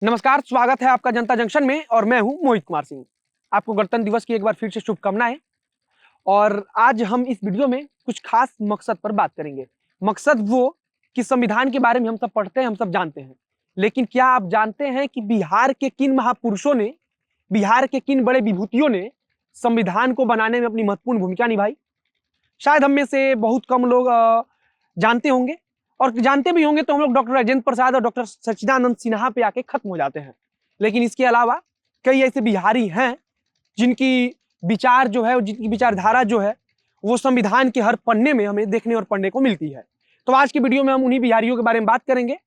नमस्कार, स्वागत है आपका जनता जंक्शन में और मैं हूं मोहित कुमार सिंह। आपको गणतंत्र दिवस की एक बार फिर से शुभकामनाएं। और आज हम इस वीडियो में कुछ खास मकसद पर बात करेंगे। मकसद वो कि संविधान के बारे में हम सब पढ़ते हैं, हम सब जानते हैं, लेकिन क्या आप जानते हैं कि बिहार के किन महापुरुषों ने, बिहार के किन बड़े विभूतियों ने संविधान को बनाने में अपनी महत्वपूर्ण भूमिका निभाई? शायद हम में से बहुत कम लोग जानते होंगे, और जानते भी होंगे तो हम लोग डॉक्टर राजेंद्र प्रसाद और डॉक्टर सच्चिदानंद सिन्हा पे आके खत्म हो जाते हैं। लेकिन इसके अलावा कई ऐसे बिहारी हैं जिनकी विचार जो है, जिनकी विचारधारा जो है, वो संविधान के हर पन्ने में हमें देखने और पढ़ने को मिलती है। तो आज की वीडियो में हम उन्हीं बिहारियों के बारे में बात करेंगे,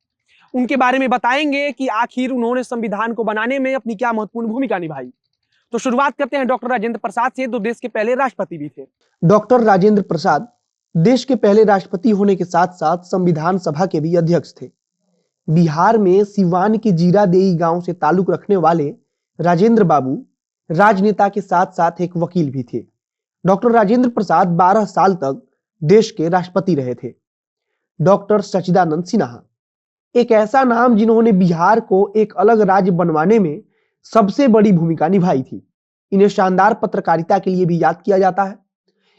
उनके बारे में बताएंगे कि आखिर उन्होंने संविधान को बनाने में अपनी क्या महत्वपूर्ण भूमिका निभाई। तो शुरुआत करते हैं डॉक्टर राजेंद्र प्रसाद से, जो देश के पहले राष्ट्रपति भी थे। डॉक्टर राजेंद्र प्रसाद देश के पहले राष्ट्रपति होने के साथ साथ संविधान सभा के भी अध्यक्ष थे। बिहार में सिवान के जीरादेई गांव से ताल्लुक रखने वाले राजेंद्र बाबू राजनेता के साथ साथ एक वकील भी थे। डॉक्टर राजेंद्र प्रसाद 12 साल तक देश के राष्ट्रपति रहे थे। डॉक्टर सच्चिदानंद सिन्हा एक ऐसा नाम जिन्होंने बिहार को एक अलग राज्य बनवाने में सबसे बड़ी भूमिका निभाई थी। इन्हें शानदार पत्रकारिता के लिए भी याद किया जाता है।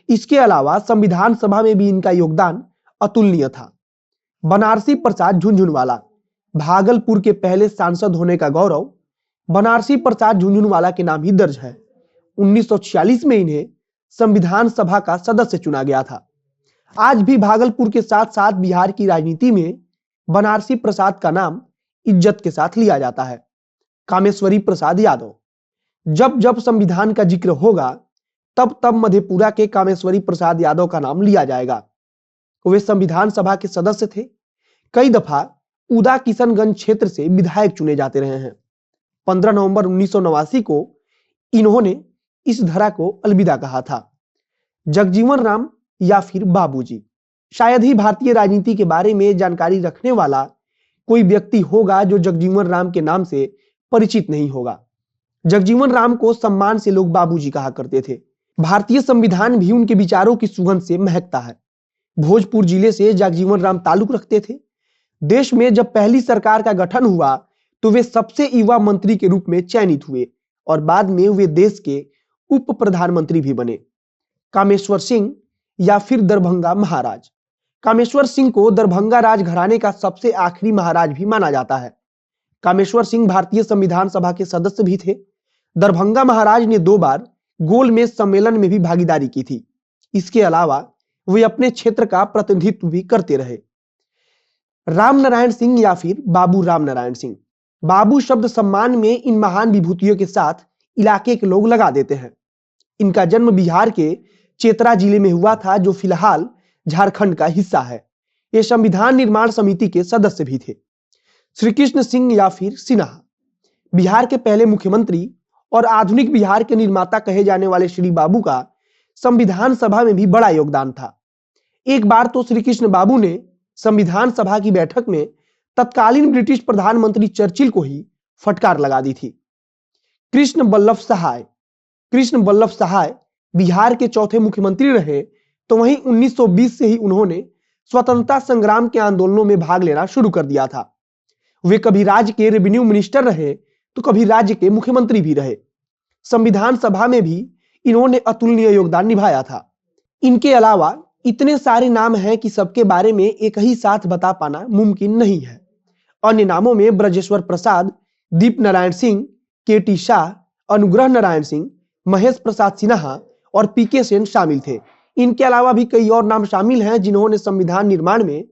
इसके अलावा संविधान सभा में भी इनका योगदान अतुलनीय था। बनारसी प्रसाद झुनझुनवाला भागलपुर के पहले सांसद होने का गौरव बनारसी प्रसाद झुनझुनवाला के नाम ही दर्ज है। 1946 में इन्हें संविधान सभा का सदस्य चुना गया था। आज भी भागलपुर के साथ साथ बिहार की राजनीति में बनारसी प्रसाद का नाम इज्जत के साथ लिया जाता है। कामेश्वरी प्रसाद यादव जब जब संविधान का जिक्र होगा तब तब मधेपुरा के कामेश्वरी प्रसाद यादव का नाम लिया जाएगा। वे संविधान सभा के सदस्य थे। कई दफा उदा किशनगंज क्षेत्र से विधायक चुने जाते रहे हैं। 15 नवंबर 1989 को इन्होंने इस धरा को अलविदा कहा था। जगजीवन राम या फिर बाबूजी, शायद ही भारतीय राजनीति के बारे में जानकारी रखने वाला कोई व्यक्ति होगा जो जगजीवन राम के नाम से परिचित नहीं होगा। जगजीवन राम को सम्मान से लोग बाबूजी कहा करते थे। भारतीय संविधान भी उनके विचारों की सुगंध से महकता है। भोजपुर जिले से जगजीवन राम ताल्लुक रखते थे। देश में जब पहली सरकार का गठन हुआ तो वे सबसे युवा मंत्री के रूप में चयनित हुए और बाद में वे देश के उप प्रधानमंत्री भी बने। कामेश्वर सिंह या फिर दरभंगा महाराज, कामेश्वर सिंह को दरभंगा राजघराने का सबसे आखिरी महाराज भी माना जाता है। कामेश्वर सिंह भारतीय संविधान सभा के सदस्य भी थे। दरभंगा महाराज ने 2 बार गोलमेज सम्मेलन में भी भागीदारी की थी। इसके अलावा वे अपने क्षेत्र का प्रतिनिधित्व भी करते रहे। राम नारायण सिंह या फिर बाबू राम नारायण सिंह, बाबू शब्द सम्मान में इन महान विभूतियों के साथ इलाके के लोग लगा देते हैं। इनका जन्म बिहार के चेतरा जिले में हुआ था, जो फिलहाल झारखंड का हिस्सा है। ये संविधान निर्माण समिति के सदस्य भी थे। श्री कृष्ण सिंह या फिर सिन्हा बिहार के पहले मुख्यमंत्री और आधुनिक बिहार के निर्माता कहे जाने वाले श्री बाबू का संविधान सभा में भी बड़ा योगदान था। एक बार तो श्री कृष्ण बाबू ने संविधान सभा की बैठक में तत्कालीन ब्रिटिश प्रधानमंत्री चर्चिल को ही फटकार लगा दी थी। कृष्ण बल्लभ सहाय बिहार के चौथे मुख्यमंत्री रहे, तो वहीं 1920 से ही उन्होंने स्वतंत्रता संग्राम के आंदोलनों में भाग लेना शुरू कर दिया था। वे कभी राज्य के रेवेन्यू मिनिस्टर रहे तो कभी राज्य के मुख्यमंत्री भी रहे। संविधान सभा में भी इन्होंने अतुलनीय योगदान निभाया था। इनके अलावा इतने सारे नाम हैं कि सबके बारे में एक ही साथ बता पाना मुमकिन नहीं है। अन्य नामों में ब्रजेश्वर प्रसाद, दीप नारायण सिंह, केटी शाह, अनुग्रह नारायण सिंह, महेश प्रसाद सिन्हा और पीके सेन शामिल थे। इनके अलावा भी कई और नाम शामिल हैं जिन्होंने संविधान निर्माण में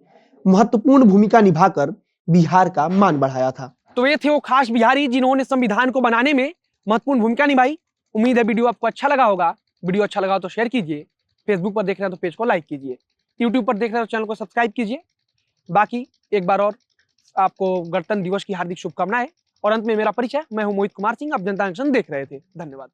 महत्वपूर्ण भूमिका निभाकर बिहार का मान बढ़ाया था। तो ये थे वो खास बिहारी जिन्होंने संविधान को बनाने में महत्वपूर्ण भूमिका निभाई। उम्मीद है वीडियो आपको अच्छा लगा होगा। वीडियो अच्छा लगा तो शेयर कीजिए। फेसबुक पर देख रहे हैं तो पेज को लाइक कीजिए। यूट्यूब पर देख रहे हैं तो चैनल को सब्सक्राइब कीजिए। बाकी एक बार और आपको गणतंत्र दिवस की हार्दिक शुभकामनाएं। और अंत में मेरा परिचय, मैं हूं मोहित कुमार सिंह। आप जनता जंक्शन देख रहे थे। धन्यवाद।